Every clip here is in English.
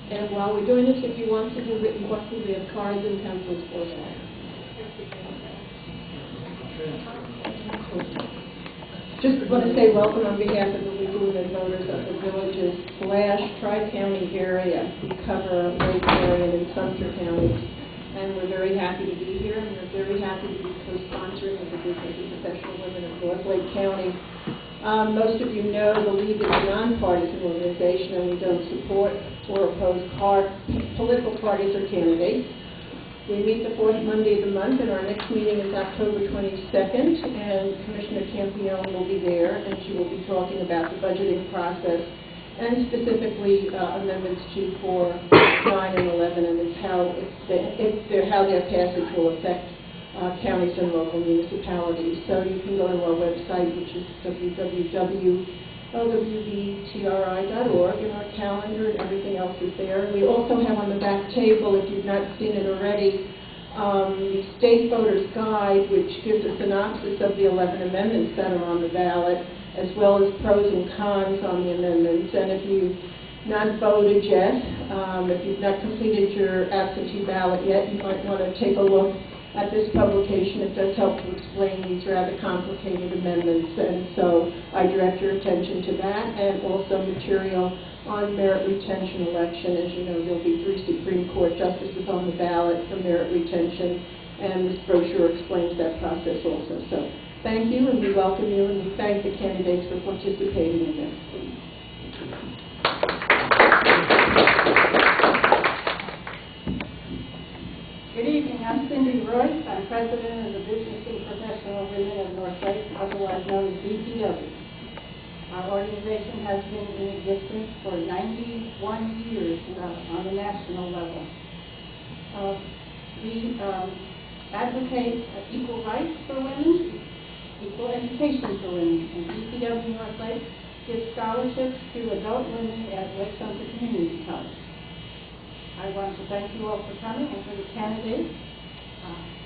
And while we're doing this, if you want to do written questions, we have cards and pencils for that. Just want to say welcome on behalf of the legal and voters of the villages / tri-county area. We cover Lake Marion and Sumter counties, and we're very happy to be here, and we're very happy to be co-sponsoring with the Business and Professional Women of North Lake County. Most of you know the League is a nonpartisan organization, and we don't support or oppose political parties or candidates. We meet the fourth Monday of the month, and our next meeting is October 22nd, and Commissioner Campione will be there, and she will be talking about the budgeting process, and specifically Amendments 2, 4, 9, and 11, and how their passage will affect counties and local municipalities. So you can go to our website, which is www.lwbtri.org, and our calendar and everything else is there. We also have on the back table, if you've not seen it already, the State Voters Guide, which gives a synopsis of the 11 amendments that are on the ballot, as well as pros and cons on the amendments. And if you've not voted yet, if you've not completed your absentee ballot yet, you might want to take a look at this publication. It does help to explain these rather complicated amendments, and so I direct your attention to that, and also material on merit retention election. As you know, there'll be 3 Supreme Court justices on the ballot for merit retention, and this brochure explains that process also. So thank you, and we welcome you, and we thank the candidates for participating in this. Good evening. I'm Cindy Royce. I'm president of the Business and Professional Women of North Lake, otherwise known as BPW. Our organization has been in existence for 91 years on the national level. We advocate equal rights for women, equal education for women, and BPW North Lake gives scholarships to adult women at Lake Sumter Community College. I want to thank you all for coming, and for the candidates.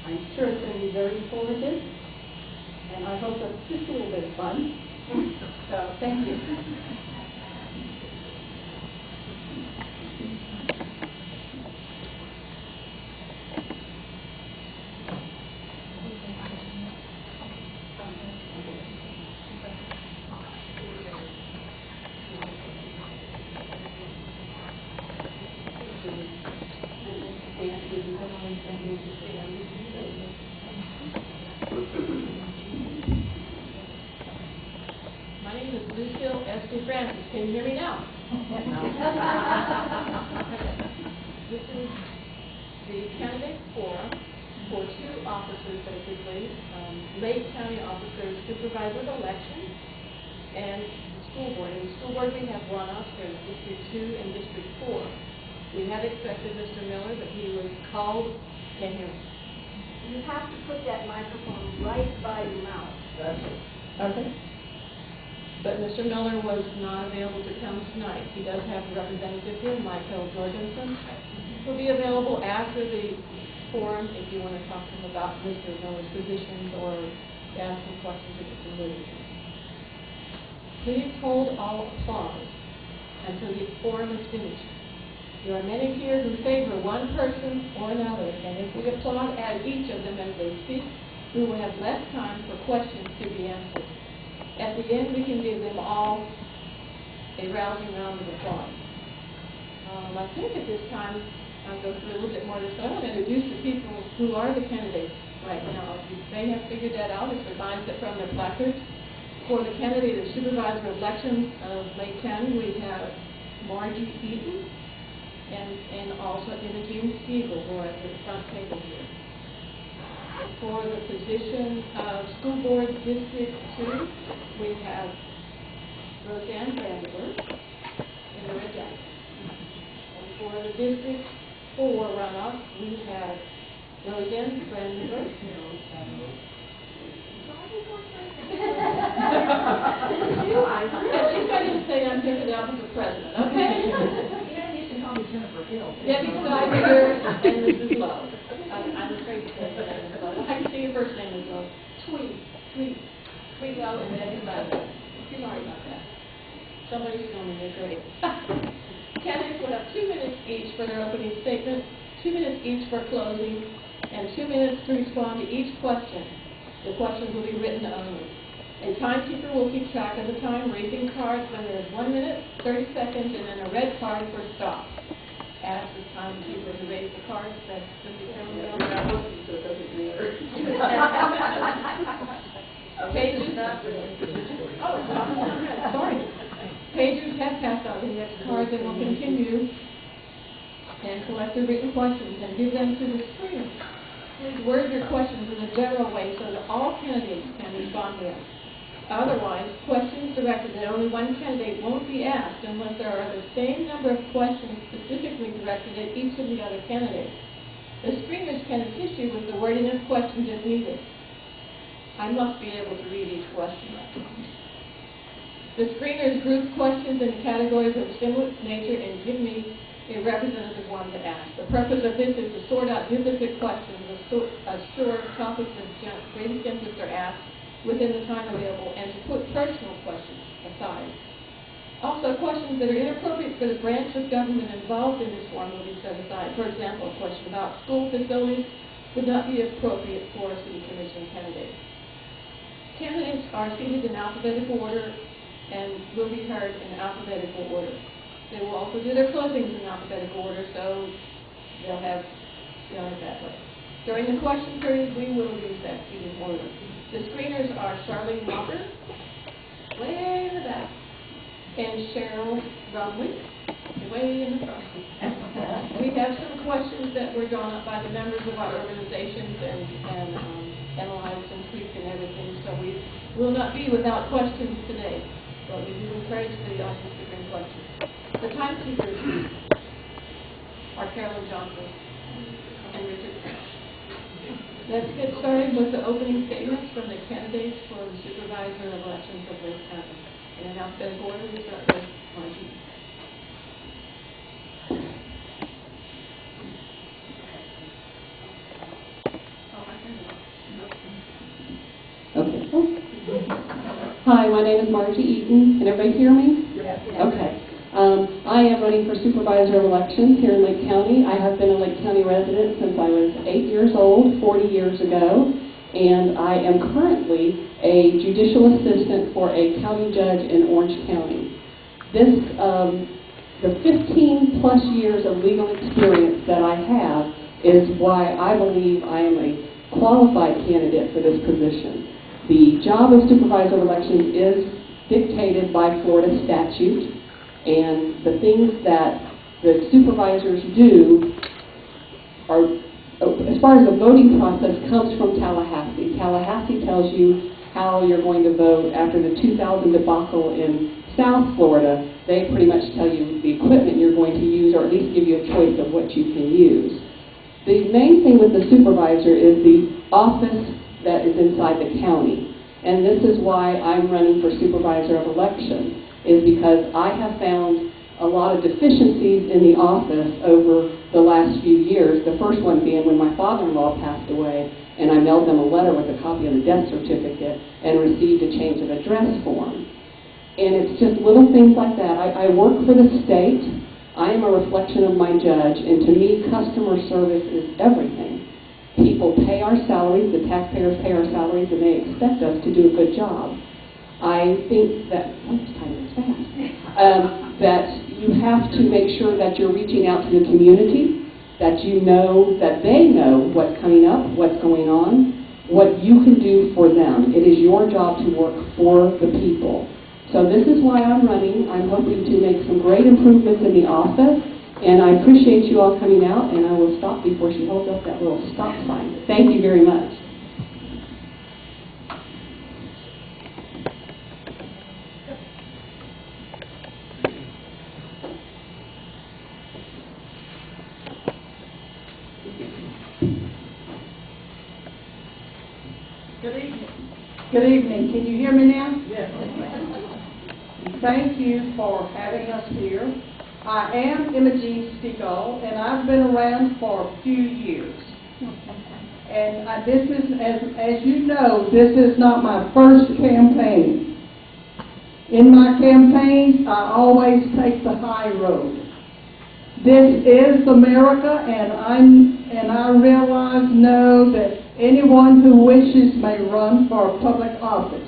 I'm sure it's going to be very informative, and I hope it's just a little bit of fun. So, thank you. Can you hear me now? This is the candidate forum for 2 officers, basically, Lake County officers, supervisor of elections, and school board. In the school board, we have runoffs in District 2 and District 4. We had expected Mr. Miller, but he was called. Can't hear me. You have to put that microphone right by your mouth. That's it. Okay. But Mr. Miller was not available to come tonight. He does have a representative here, Michael Jorgensen. He'll be available after the forum if you want to talk to him about Mr. Miller's positions or ask him questions of Mr. Literature. Please hold all applause until the forum is finished. There are many here who favor one person or another, and if we applaud at each of them as they speak, we will have less time for questions to be answered. At the end, we can give them all a rousing round of applause. I think at this time, I'll go through a little bit more of this, but I want to introduce the people who are the candidates right now. You may have figured that out as the signs that from their placards. For the candidate of supervisor of elections of Lake County, we have Margie Eaton and also Emogene Stegall, who are at the front table here. For the position of School Board District 2, we have Roseanne Brandenburg in the red jacket. And for the District 4 runoff, we have Roseanne Brandenburg. She's going to say I'm here for the office of president, okay? You can call me Jennifer Hill. Debbie Steiger and Mrs. Lowe. I'm afraid to say that. I can see your first name as well. Tweet Lowe and Debbie Steiger. Sorry about that. Somebody's filming me, great. Candidates will have 2 minutes each for their opening statement, 2 minutes each for closing, and 2 minutes to respond to each question. The questions will be written only. A timekeeper will keep track of the time, raising cards when there is 1 minute, 30 seconds, and then a red card for stop. Ask the timekeeper to raise the cards. That's the camera. Pages. Sorry. Pagers have passed out the next cards and will continue and collect the written questions and give them to the screener. Please word your questions in a general way so that all candidates can respond to them. Otherwise, questions directed at only one candidate won't be asked unless there are the same number of questions specifically directed at each of the other candidates. The screeners can assist you with the wording of questions if needed. I must be able to read each question. The screeners group questions into categories of similar nature and give me a representative one to ask. The purpose of this is to sort out duplicate questions, assure topics of greatest interest are asked within the time available, and to put personal questions aside. Also, questions that are inappropriate for the branch of government involved in this form will be set aside. For example, a question about school facilities would not be appropriate for a city commission candidate. Candidates are seated in alphabetical order and will be heard in alphabetical order. They will also do their closings in alphabetical order, so they'll have that way. During the question period, we will use that seating order. The screeners are Charlene Walker, way in the back, and Cheryl Rumley, way in the front. We have some questions that were drawn up by the members of our organizations and analyzed and tweaked and everything, so we will not be without questions today, but we do encourage the audience to bring questions. The timekeepers are Carolyn Johnson and Richard Crouch. Let's get started with the opening statements from the candidates for the supervisor of elections of Lake County. And in alphabetical order, we start with Margie. Okay. Hi, my name is Margie Eaton. Can everybody hear me? Yes. Okay. I am running for supervisor of elections here in Lake County. I have been a Lake County resident since I was 8 years old, 40 years ago, and I am currently a judicial assistant for a county judge in Orange County. The 15 plus years of legal experience that I have is why I believe I am a qualified candidate for this position. The job of supervisor of elections is dictated by Florida statute, and the things that the supervisors do are, as far as the voting process, comes from Tallahassee. Tallahassee tells you how you're going to vote. After the 2000 debacle in South Florida, they pretty much tell you the equipment you're going to use, or at least give you a choice of what you can use. The main thing with the supervisor is the office that is inside the county, and this is why I'm running for supervisor of elections, is because I have found a lot of deficiencies in the office over the last few years. The first one being when my father-in-law passed away, and I mailed them a letter with a copy of the death certificate and received a change of address form. And it's just little things like that. I work for the state. I am a reflection of my judge, and to me, customer service is everything. People pay our salaries, the taxpayers pay our salaries, and they expect us to do a good job. I think that, that you have to make sure that you're reaching out to the community, that you know, that they know what's coming up, what's going on, what you can do for them. It is your job to work for the people. So this is why I'm running. I'm hoping to make some great improvements in the office, and I appreciate you all coming out, and I will stop before she holds up that little stop sign. Thank you very much. Good evening. Good evening. Can you hear me now? Yes. Thank you for having us here. I am Emogene Stegall, and I've been around for a few years. And this is, as you know, this is not my first campaign. In my campaigns, I always take the high road. This is America, and I know that anyone who wishes may run for a public office.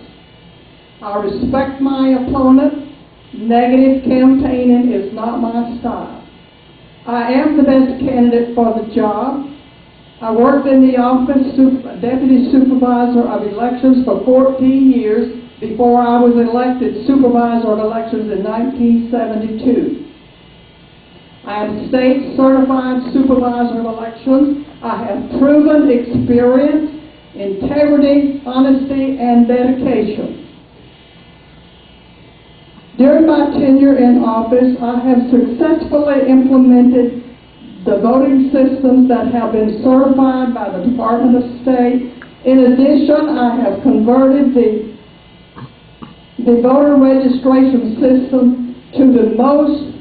I respect my opponent. Negative campaigning is not my style. I am the best candidate for the job. I worked in the office Deputy Supervisor of Elections for 14 years before I was elected Supervisor of Elections in 1972. I am State Certified Supervisor of Elections. I have proven experience, integrity, honesty, and dedication. During my tenure in office, I have successfully implemented the voting systems that have been certified by the Department of State. In addition, I have converted the voter registration system to the most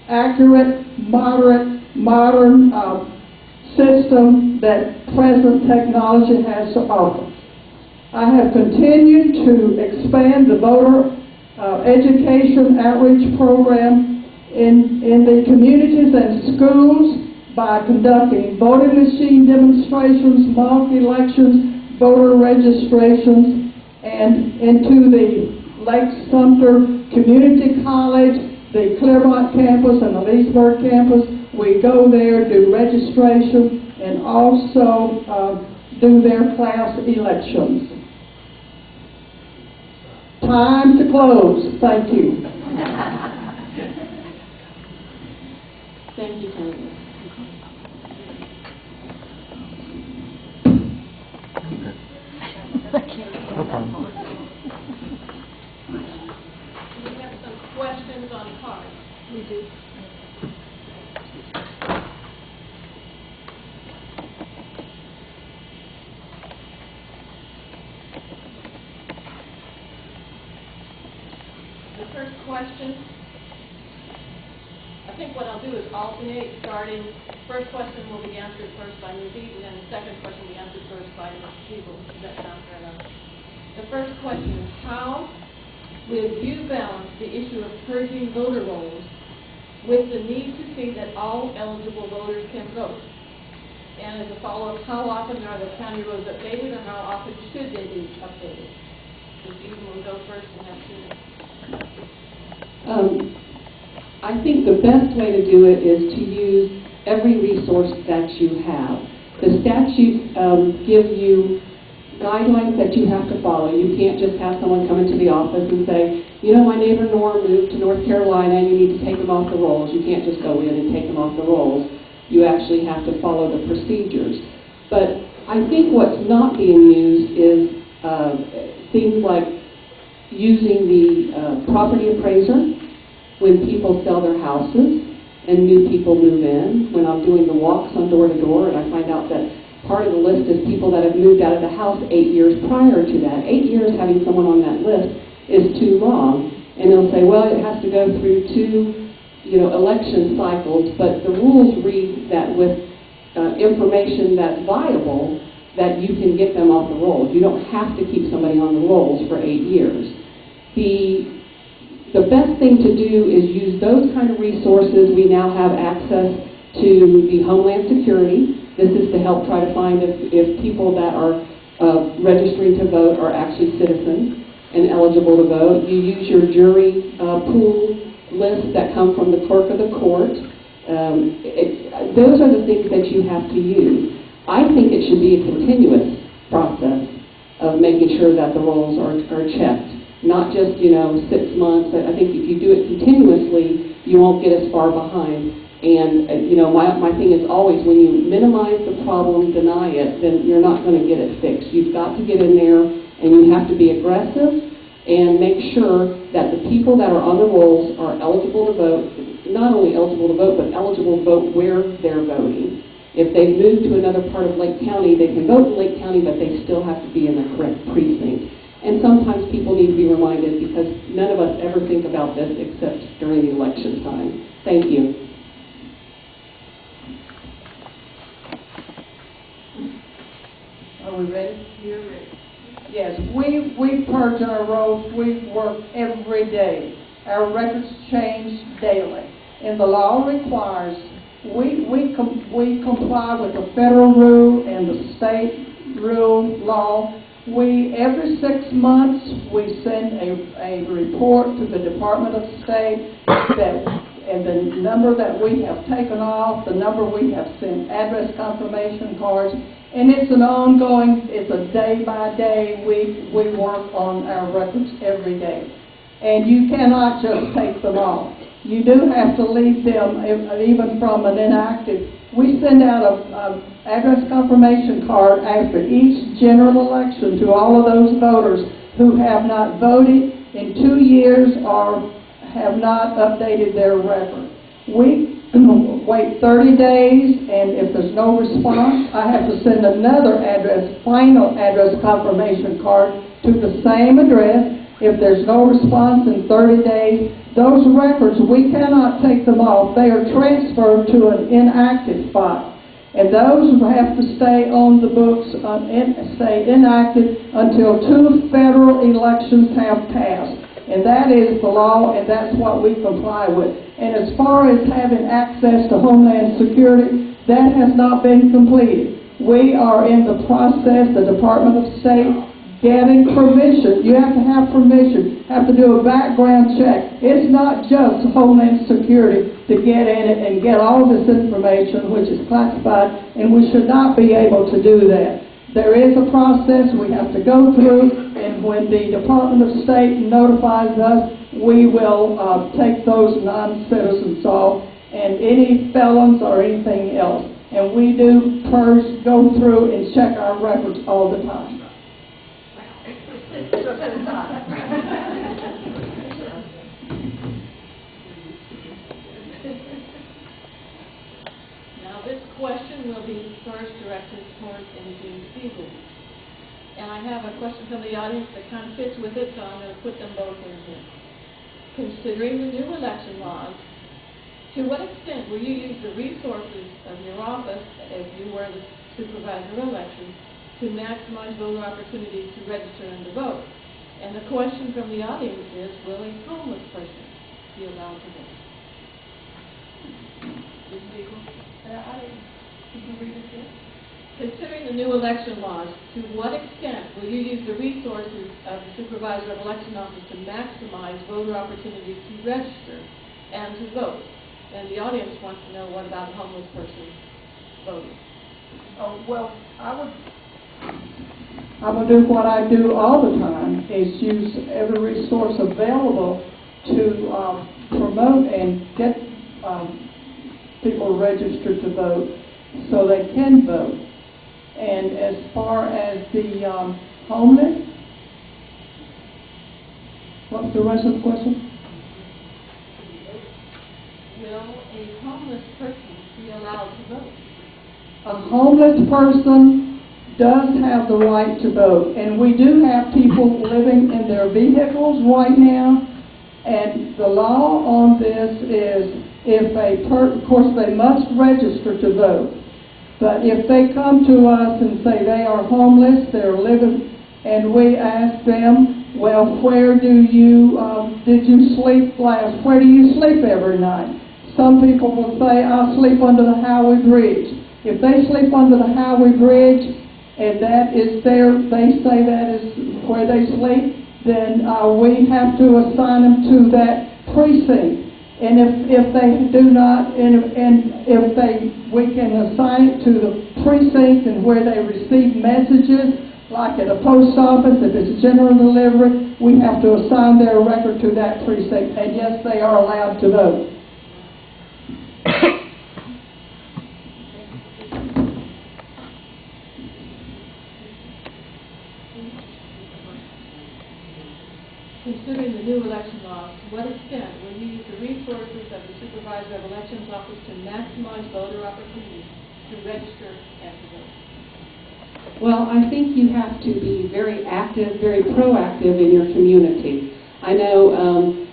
accurate, modern system that present technology has to offer. I have continued to expand the voter education outreach program in the communities and schools by conducting voting machine demonstrations, mock elections, voter registrations, and into the Lake Sumter Community College, the Claremont campus, and the Leesburg campus. We go there, do registration, and also do their class elections. Time to close. Thank you. Thank you, Candace. No problem. We have some questions on cards. We do. The first question, I think what I'll do is alternate, starting, first question will be answered first by Ms. Eaton, and the second question will be answered first by Ms. Stegall. Does that sound fair enough? The first question is, how will you balance the issue of purging voter rolls with the need to see that all eligible voters can vote? And as a follow-up, how often are the county roads updated, or how often should they be updated? Ms. Eaton will go first, and then Susan. I think the best way to do it is to use every resource that you have. The statutes give you guidelines that you have to follow. You can't just have someone come into the office and say, you know, my neighbor Nora moved to North Carolina and you need to take them off the rolls. You can't just go in and take them off the rolls. You actually have to follow the procedures. But I think what's not being used is things like using the property appraiser when people sell their houses and new people move in. When I'm doing the walks on door to door and I find out that part of the list is people that have moved out of the house 8 years prior to that. 8 years having someone on that list is too long. And they'll say, well, it has to go through 2, election cycles, but the rules read that with information that's viable, that you can get them off the rolls. You don't have to keep somebody on the rolls for 8 years. The best thing to do is use those kind of resources. We now have access to the Homeland Security. This is to help try to find if people that are registering to vote are actually citizens and eligible to vote. You use your jury pool lists that come from the clerk of the court. Those are the things that you have to use. I think it should be a continuous process of making sure that the rolls are checked. Not just, 6 months. I think if you do it continuously, you won't get as far behind. And, my thing is always when you minimize the problem, deny it, then you're not going to get it fixed. You've got to get in there and you have to be aggressive and make sure that the people that are on the rolls are eligible to vote, not only eligible to vote, but eligible to vote where they're voting. If they've moved to another part of Lake County, they can vote in Lake County, but they still have to be in the correct precinct. And sometimes people need to be reminded because none of us ever think about this except during the election time. Thank you. Are we ready? You're ready. Yes, we purge our rolls. We work every day. Our records change daily. And the law requires we comply with the federal rule and the state rule law. Every 6 months, we send a report to the Department of State and the number that we have taken off, the number we have sent address confirmation cards, and it's an ongoing, it's a day by day, we work on our records every day. And you cannot just take them off. You do have to leave them, even from an inactive. We send out a address confirmation card after each general election to all of those voters who have not voted in 2 years or have not updated their record. We wait 30 days, and if there's no response, I have to send another final address confirmation card to the same address. If there's no response in 30 days, those records, we cannot take them off. They are transferred to an inactive file. And those have to stay on the books, stay inactive until 2 federal elections have passed. And that is the law, and that's what we comply with. And as far as having access to Homeland Security, that has not been completed. We are in the process, the Department of State, getting permission. You have to have permission, have to do a background check. It's not just Homeland Security to get in it and get all this information, which is classified, and we should not be able to do that. There is a process we have to go through, and when the Department of State notifies us, we will take those non-citizens off, and any felons or anything else. And we do first go through and check our records all the time. Now, this question will be first directed towards Emogene Stegall. And I have a question from the audience that kind of fits with it, so I'm going to put them both in here. Considering the new election laws, to what extent will you use the resources of your office, as you were the supervisor of elections, to maximize voter opportunities to register and to vote? And the question from the audience is, will a homeless person be allowed to vote? Ms. Stegall? Could you read it here? Considering the new election laws, to what extent will you use the resources of the supervisor of election office to maximize voter opportunities to register and to vote? And the audience wants to know, what about a homeless person voting? Oh, well, I would do what I do all the time, is use every resource available to promote and get people registered to vote so they can vote. And as far as the homeless, what's the rest of the question? Will a homeless person be allowed to vote? A homeless person does have the right to vote, and we do have people living in their vehicles right now, and the law on this is of course they must register to vote, but if they come to us and say they are homeless, they're living, and we ask them, well, where did you sleep last? Where do you sleep every night? Some people will say, I sleep under the highway bridge. If they sleep under the highway bridge, and that is they say that is where they sleep, then we have to assign them to that precinct. And if they do not, we can assign it to the precinct and where they receive messages, like at a post office, if it's general delivery, we have to assign their record to that precinct, and yes, they are allowed to vote. Considering the new election laws, to what extent will you use the resources of the supervisor of elections office to maximize voter opportunities to register and to vote? Well, I think you have to be very active, very proactive in your community. I know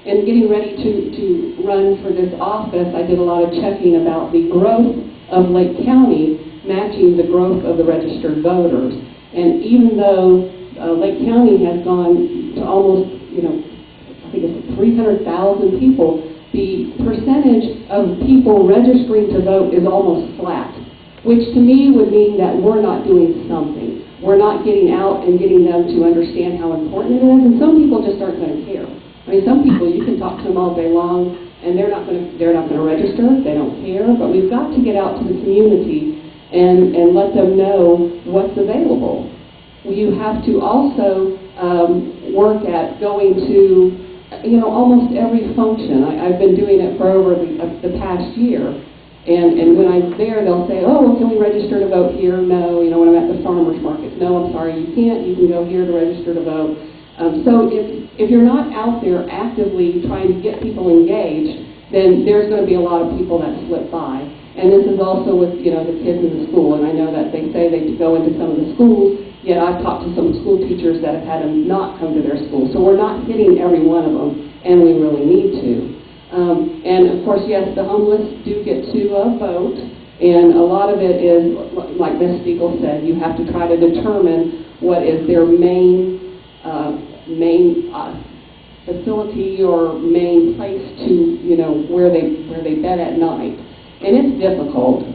in getting ready to run for this office, I did a lot of checking about the growth of Lake County matching the growth of the registered voters. And even though Lake County has gone to almost, I think it's 300,000 people, the percentage of people registering to vote is almost flat, which to me would mean that we're not doing something. We're not getting out and getting them to understand how important it is, and some people just aren't going to care. I mean, some people, you can talk to them all day long, and they're not going to register, they don't care, but we've got to get out to the community and let them know what's available. You have to also work at going to, almost every function. I've been doing it for over the past year. And when I'm there, they'll say, oh, well, can we register to vote here? No. When I'm at the farmer's market, no, I'm sorry, you can't. You can go here to register to vote. So if you're not out there actively trying to get people engaged, then there's going to be a lot of people that slip by. And this is also with, the kids in the school. And I know that they say they go into some of the schools, yet I've talked to some school teachers that have had them not come to their school. So we're not hitting every one of them, and we really need to. And of course, yes, the homeless do get to vote, and a lot of it is, like Ms. Stegall said, you have to try to determine what is their main facility or main place to, where they bed at night. And it's difficult.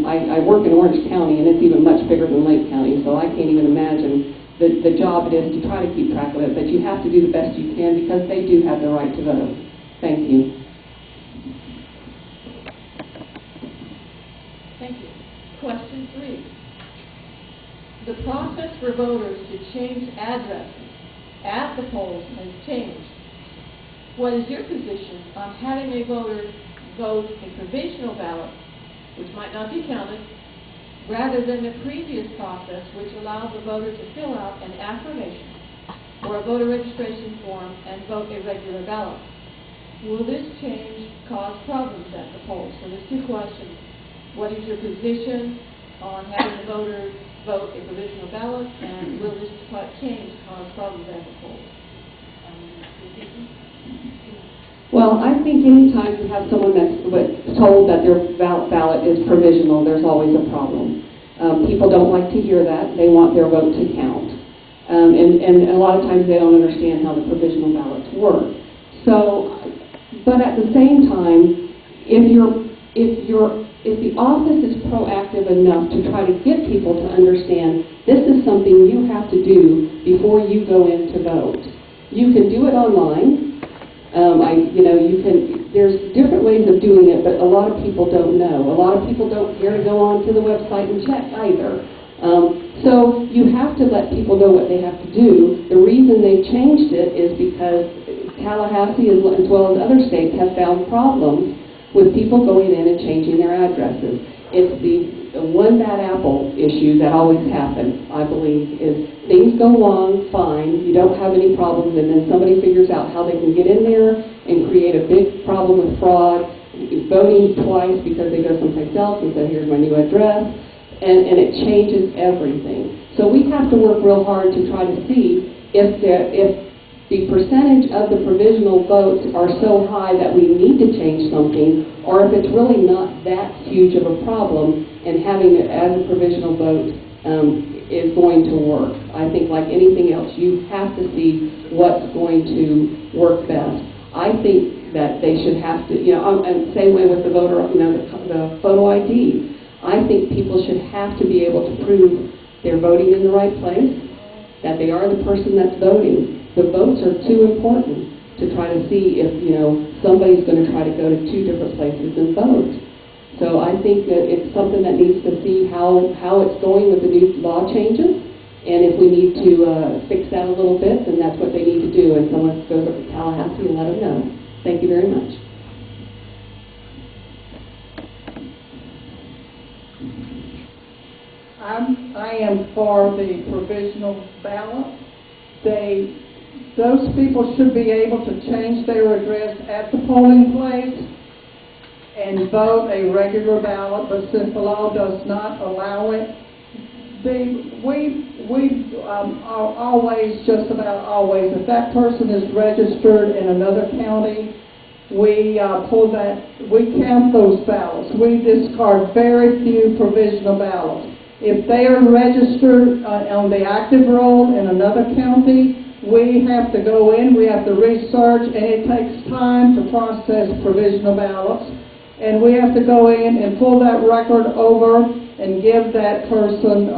I work in Orange County, and it's even much bigger than Lake County, so I can't even imagine the job it is to try to keep track of it. But you have to do the best you can because they do have the right to vote. Thank you. Thank you. Question 3. The process for voters to change addresses at the polls has changed. What is your position on having a voter vote a provisional ballot, which might not be counted, rather than the previous process, which allowed the voter to fill out an affirmation or a voter registration form and vote a regular ballot? Will this change cause problems at the polls? So there's 2 questions. What is your position on having the voter vote a provisional ballot, and will this change cause problems at the polls? Well, I think any time you have someone that's told that their ballot is provisional, there's always a problem. People don't like to hear that. They want their vote to count. And a lot of times they don't understand how the provisional ballots work. So, but at the same time, if the office is proactive enough to try to get people to understand this is something you have to do before you go in to vote. You can do it online. There's different ways of doing it, but a lot of people don't know. A lot of people don't care to go onto the website and check either. So you have to let people know what they have to do. The reason they changed it is because Tallahassee, as well as other states, have found problems with people going in and changing their addresses. It's the one bad apple issue that always happens, I believe, is things go along fine, you don't have any problems, and then somebody figures out how they can get in there and create a big problem with fraud, voting twice because they go someplace else and say, here's my new address, and it changes everything. So we have to work real hard to try to see if the percentage of the provisional votes are so high that we need to change something, or if it's really not that huge of a problem, and having it as a provisional vote is going to work. I think like anything else, you have to see what's going to work best. I think that they should have to, and same way with the voter, the photo ID. I think people should have to be able to prove they're voting in the right place, that they are the person that's voting. The votes are too important to try to see if, somebody's going to try to go to 2 different places and vote. So I think that it's something that needs to see how it's going with the new law changes, and if we need to fix that a little bit, then that's what they need to do, and someone goes up to Tallahassee and let them know. Thank you very much. I am for the provisional ballot. Those people should be able to change their address at the polling place and vote a regular ballot, but since the law does not allow it, we always, just about always, if that person is registered in another county, we count those ballots. We discard very few provisional ballots. If they are registered on the active roll in another county, we have to go in, we have to research, and it takes time to process provisional ballots. And we have to go in and pull that record over and give that person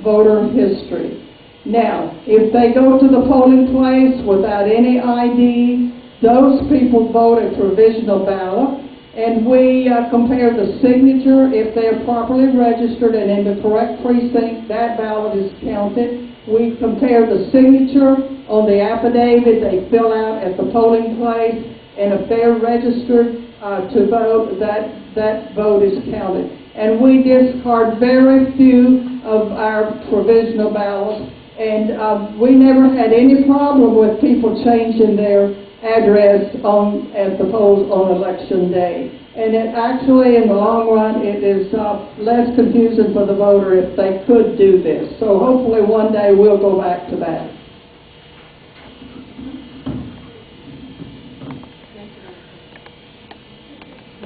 voter history. Now, if they go to the polling place without any ID, those people vote a provisional ballot, and we compare the signature. If they are properly registered and in the correct precinct, that ballot is counted. We compare the signature on the affidavit they fill out at the polling place, and if they're registered to vote, that vote is counted. And we discard very few of our provisional ballots, and we never had any problem with people changing their address at the polls on election day. And it actually, in the long run, it is less confusing for the voter if they could do this. So hopefully one day we'll go back to that.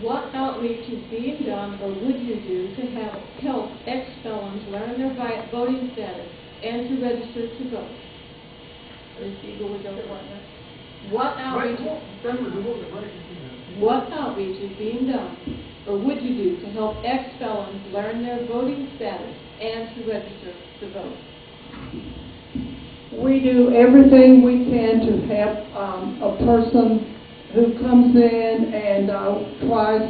What outreach is being done, or would you do, to help ex-felons learn their voting status and to register to vote? Ms. Stegall, would go to what outreach is being done, or would you do, to help ex-felons learn their voting status and to register to vote? We do everything we can to help a person who comes in and tries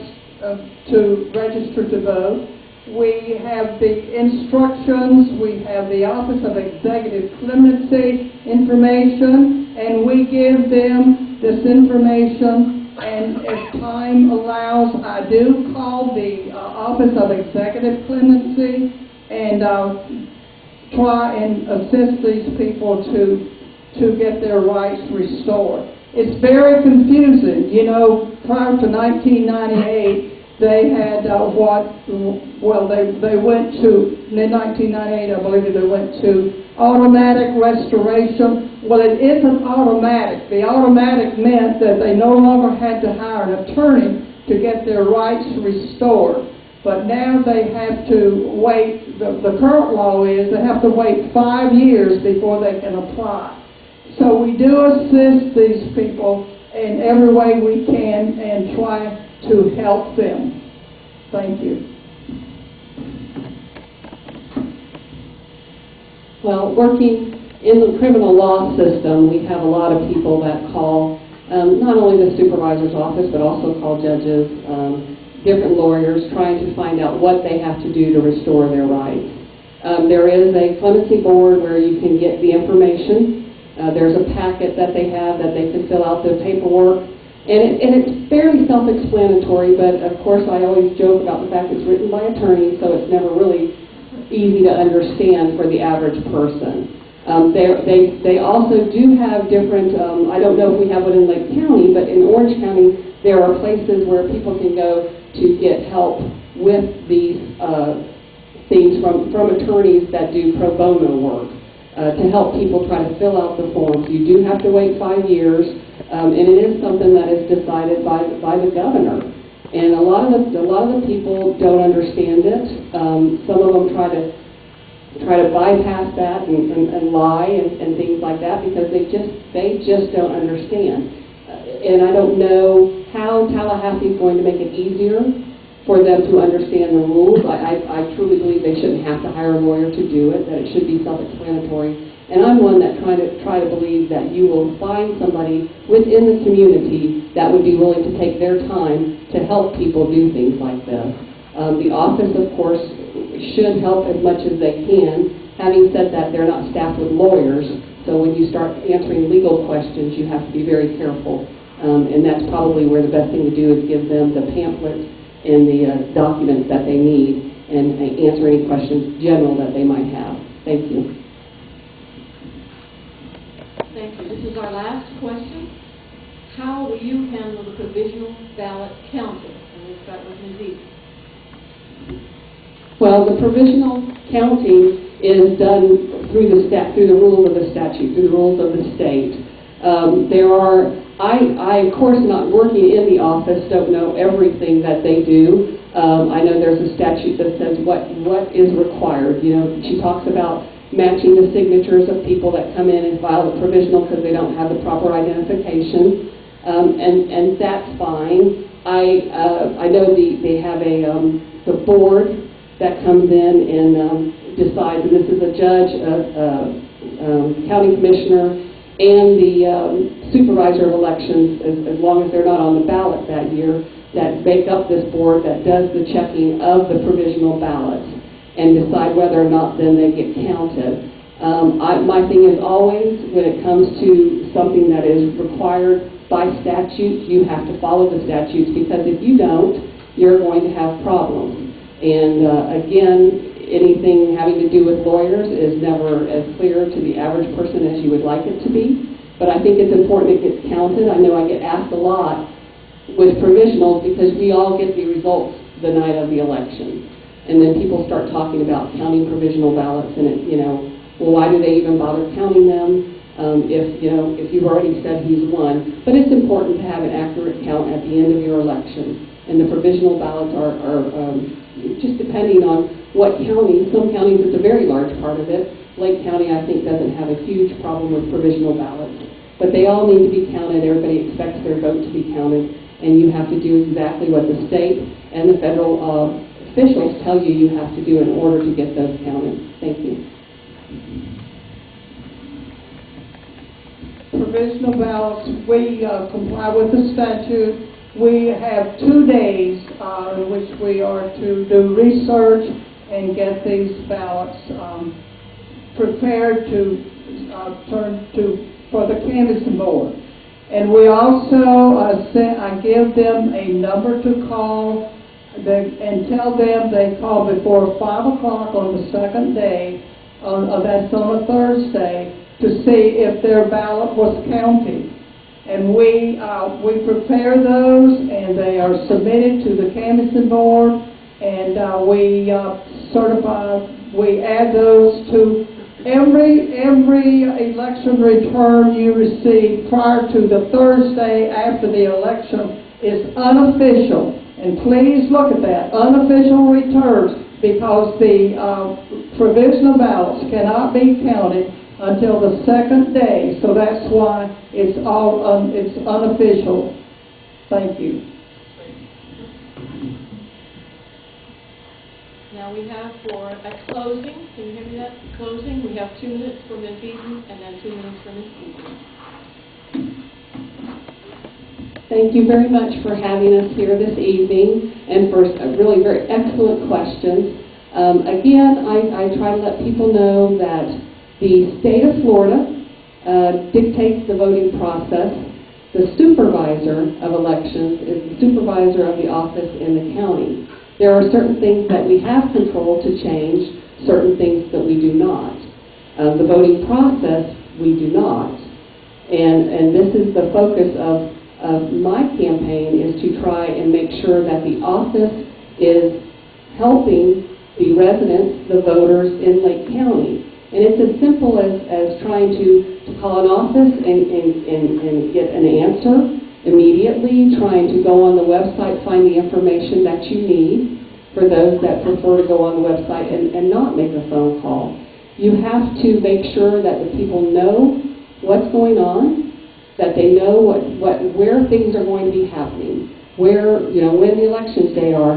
to register to vote. We have the instructions, we have the Office of Executive Clemency information, and we give them this information, and as time allows, I do call the Office of Executive Clemency and try and assist these people to get their rights restored. It's very confusing. You know, prior to 1998, they had they went to, in 1998, I believe they went to automatic restoration. Well, it isn't automatic. The automatic meant that they no longer had to hire an attorney to get their rights restored. But now they have to wait, the current law is they have to wait 5 years before they can apply. So we do assist these people in every way we can and try to help them. Thank you. Well, working in the criminal law system, we have a lot of people that call not only the supervisor's office, but also call judges, different lawyers, trying to find out what they have to do to restore their rights. There is a clemency board where you can get the information. There's a packet that they have that they can fill out the paperwork. And it's fairly self-explanatory, but of course I always joke about the fact it's written by attorneys, so it's never really easy to understand for the average person. They also do have different, I don't know if we have one in Lake County, but in Orange County there are places where people can go to get help with these things from attorneys that do pro bono work. To help people try to fill out the forms. You do have to wait 5 years, and it is something that is decided by the governor. And a lot of the people don't understand it. Some of them try to bypass that and lie and things like that because they just don't understand. And I don't know how Tallahassee is going to make it easier for them to understand the rules. I truly believe they shouldn't have to hire a lawyer to do it, that it should be self-explanatory. And I'm one that try to believe that you will find somebody within the community that would be willing to take their time to help people do things like this. The office, of course, should help as much as they can. Having said that, they're not staffed with lawyers, so when you start answering legal questions, you have to be very careful. And that's probably where the best thing to do is give them the pamphlet and the documents that they need and answer any questions general that they might have. Thank you. Thank you. This is our last question. How will you handle the provisional ballot counting? And we'll start with Ms. Eaton. Well, the provisional counting is done through the rules of the statute, through the rules of the state. I, of course, not working in the office, don't know everything that they do. I know there's a statute that says what is required. You know, she talks about matching the signatures of people that come in and file the provisional because they don't have the proper identification, and that's fine. I know they have the board that comes in and decides, and this is a judge, county commissioner, and the supervisor of elections, as long as they're not on the ballot that year, that make up this board that does the checking of the provisional ballots and decide whether or not then they get counted. My thing is always, when it comes to something that is required by statute, you have to follow the statutes, because if you don't, you're going to have problems. And again, anything having to do with lawyers is never as clear to the average person as you would like it to be. But I think it's important it gets counted. I know I get asked a lot with provisionals because we all get the results the night of the election. And then people start talking about counting provisional ballots, and well, why do they even bother counting them if you've already said he's won? But it's important to have an accurate count at the end of your election. And the provisional ballots are just depending on what county. Some counties, it's a very large part of it. Lake County, I think, doesn't have a huge problem with provisional ballots. But they all need to be counted. Everybody expects their vote to be counted. And you have to do exactly what the state and the federal officials tell you have to do in order to get those counted. Thank you. Provisional ballots, we comply with the statute. We have 2 days in which we are to do research and get these ballots prepared to turn for the canvassing board. And we also I give them a number to call and tell them they call before 5 o'clock on the second day, that's on a Thursday, to see if their ballot was counted. And we prepare those, and they are submitted to the canvassing board, and we certify, we add those to every election return you receive prior to the Thursday after the election is unofficial. And please look at that, unofficial returns, because the provisional ballots cannot be counted until the second day, so that's why it's it's unofficial. Thank you. Now we have at closing, can you hear me that? Closing, we have 2 minutes for Ms. Eaton and then 2 minutes for Ms. Eaton. Thank you very much for having us here this evening and for really very excellent questions. Again, I try to let people know that the state of Florida dictates the voting process. The supervisor of elections is the supervisor of the office in the county. There are certain things that we have control to change, certain things that we do not. The voting process, we do not. And this is the focus of my campaign, is to try and make sure that the office is helping the residents, the voters in Lake County. And it's as simple as trying to call an office and get an answer immediately, trying to go on the website, find the information that you need, for those that prefer to go on the website and not make a phone call. You have to make sure that the people know what's going on, that they know where things are going to be happening, where, when the elections day are.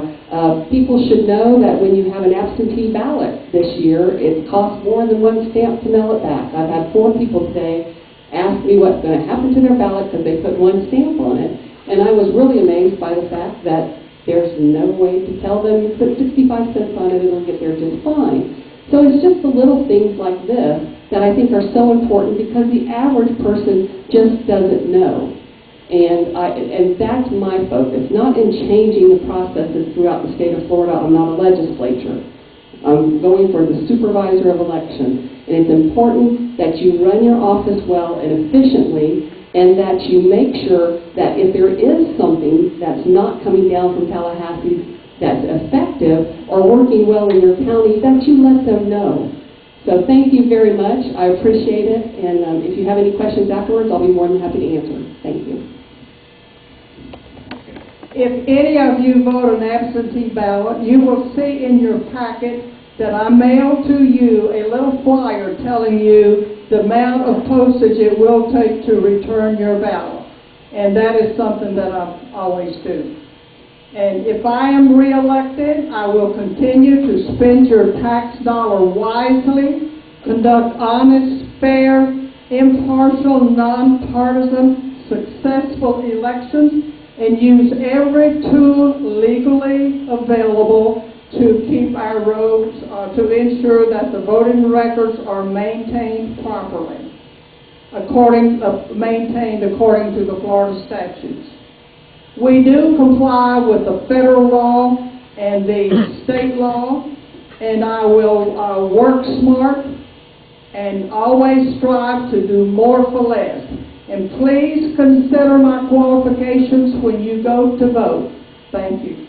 People should know that when you have an absentee ballot this year, it costs more than 1 stamp to mail it back. I've had 4 people today ask me what's going to happen to their ballot because they put 1 stamp on it. And I was really amazed by the fact that there's no way to tell them you put 65 cents on it, it'll get there just fine. So it's just the little things like this that I think are so important, because the average person just doesn't know. And that's my focus, not in changing the processes throughout the state of Florida. I'm not a legislature. I'm going for the supervisor of elections. And it's important that you run your office well and efficiently, and that you make sure that if there is something that's not coming down from Tallahassee that's effective or working well in your county, that you let them know. So thank you very much. I appreciate it. And if you have any questions afterwards, I'll be more than happy to answer. Thank you. If any of you vote an absentee ballot, you will see in your packet that I mail to you a little flyer telling you the amount of postage it will take to return your ballot. And that is something that I always do. And if I am reelected, I will continue to spend your tax dollar wisely, conduct honest, fair, impartial, nonpartisan, successful elections, and use every tool legally available to keep our roads, to ensure that the voting records are maintained properly, maintained according to the Florida statutes. We do comply with the federal law and the state law, and I will work smart and always strive to do more for less. And please consider my qualifications when you go to vote. Thank you.